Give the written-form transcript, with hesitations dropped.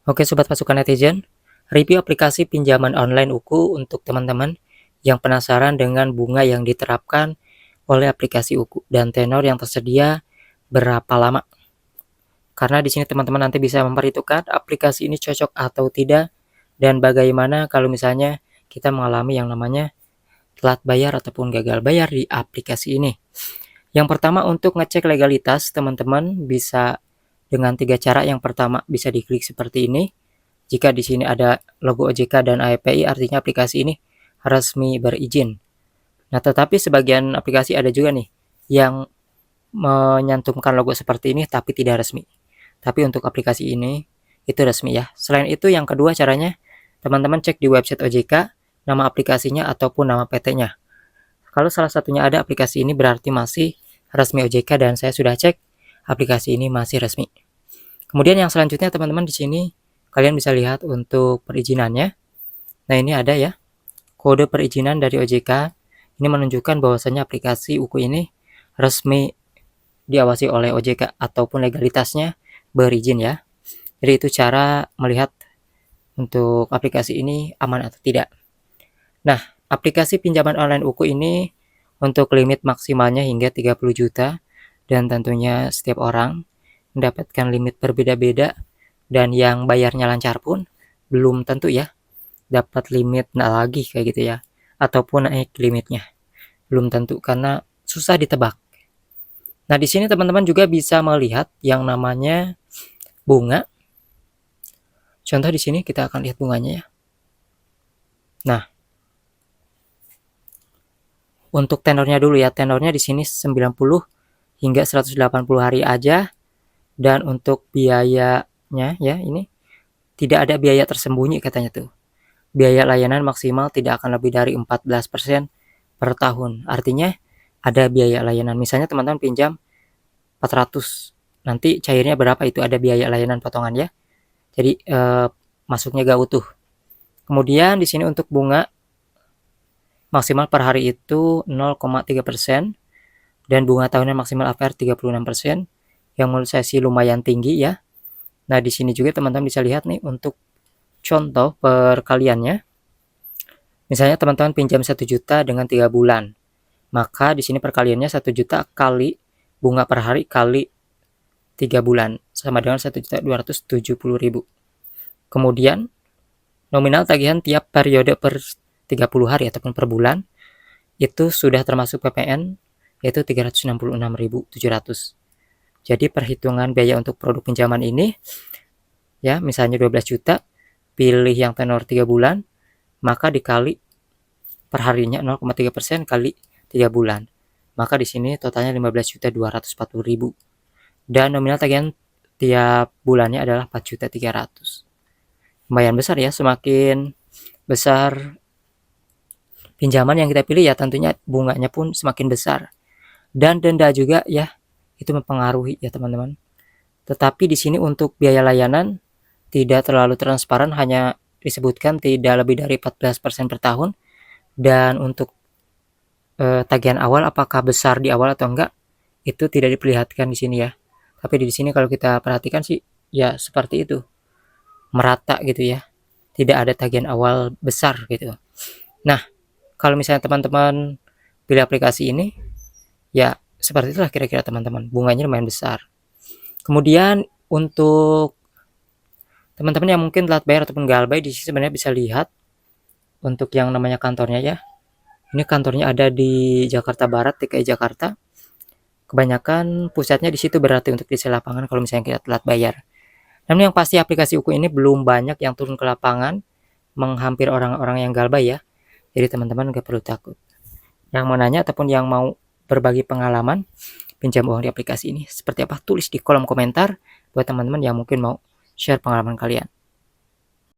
Oke sobat pasukan netizen, review aplikasi pinjaman online Uku untuk teman-teman yang penasaran dengan bunga yang diterapkan oleh aplikasi Uku dan tenor yang tersedia berapa lama. Karena di sini teman-teman nanti bisa memperhitungkan aplikasi ini cocok atau tidak dan bagaimana kalau misalnya kita mengalami yang namanya telat bayar ataupun gagal bayar di aplikasi ini. Yang pertama untuk ngecek legalitas teman-teman bisa dengan 3 cara. Yang pertama bisa diklik seperti ini. Jika di sini ada logo OJK dan API, artinya aplikasi ini resmi berizin. Nah, tetapi sebagian aplikasi ada juga nih yang menyantumkan logo seperti ini tapi tidak resmi. Tapi untuk aplikasi ini itu resmi ya. Selain itu yang kedua caranya teman-teman cek di website OJK nama aplikasinya ataupun nama PT-nya. Kalau salah satunya ada aplikasi ini berarti masih resmi OJK dan saya sudah cek aplikasi ini masih resmi. Kemudian yang selanjutnya teman-teman di sini kalian bisa lihat untuk perizinannya. Nah, ini ada ya, kode perizinan dari OJK. Ini menunjukkan bahwasannya aplikasi Uku ini resmi diawasi oleh OJK ataupun legalitasnya berizin ya. Jadi itu cara melihat untuk aplikasi ini aman atau tidak. Nah, aplikasi pinjaman online Uku ini untuk limit maksimalnya hingga 30 juta dan tentunya setiap orang mendapatkan limit berbeda-beda. Dan yang bayarnya lancar pun belum tentu ya dapat limit lagi kayak gitu ya, ataupun naik limitnya belum tentu karena susah ditebak. Nah, di sini teman-teman juga bisa melihat yang namanya bunga. Contoh di sini kita akan lihat bunganya ya. Nah, untuk tenornya dulu ya, tenornya di sini 90 hingga 180 hari aja. Dan untuk biayanya ya, ini tidak ada biaya tersembunyi katanya tuh. Biaya layanan maksimal tidak akan lebih dari 14% per tahun. Artinya ada biaya layanan. Misalnya teman-teman pinjam 400, nanti cairnya berapa itu ada biaya layanan potongan ya. Jadi masuknya gak utuh. Kemudian di sini untuk bunga maksimal per hari itu 0,3% dan bunga tahunan maksimal APR 36%, yang menurut saya sih lumayan tinggi ya. Nah, di sini juga teman-teman bisa lihat nih untuk contoh perkaliannya. Misalnya teman-teman pinjam 1 juta dengan 3 bulan. Maka di sini perkaliannya 1 juta kali bunga per hari kali 3 bulan sama dengan 1.270.000. Kemudian nominal tagihan tiap periode per 30 hari ataupun per bulan itu sudah termasuk PPN yaitu 366.700. Jadi perhitungan biaya untuk produk pinjaman ini ya, misalnya 12 juta, pilih yang tenor 3 bulan, maka dikali per harinya 0,3% kali 3 bulan. Maka di sini totalnya 15.240.000. Dan nominal tagihan tiap bulannya adalah 4.300.000. Lumayan besar ya, semakin besar pinjaman yang kita pilih ya tentunya bunganya pun semakin besar. Dan denda juga ya, itu mempengaruhi ya teman-teman. Tetapi di sini untuk biaya layanan tidak terlalu transparan, hanya disebutkan tidak lebih dari 14% per tahun. Dan untuk tagihan awal apakah besar di awal atau enggak itu tidak diperlihatkan di sini ya. Tapi di sini kalau kita perhatikan sih ya seperti itu, merata gitu ya, tidak ada tagihan awal besar gitu. Nah, kalau misalnya teman-teman pilih aplikasi ini ya seperti itulah kira-kira teman-teman, bunganya lumayan besar. Kemudian untuk teman-teman yang mungkin telat bayar ataupun gagal bayar, di sini sebenarnya bisa lihat untuk yang namanya kantornya ya. Ini kantornya ada di Jakarta Barat, DKI Jakarta. Kebanyakan pusatnya di situ berarti untuk di lapangan kalau misalnya kita telat bayar. Namun yang pasti aplikasi Uku ini belum banyak yang turun ke lapangan menghampir orang-orang yang gagal bayar. Jadi teman-teman gak perlu takut. Yang mau nanya ataupun yang mau berbagi pengalaman pinjam uang di aplikasi ini seperti apa, tulis di kolom komentar buat teman-teman yang mungkin mau share pengalaman kalian.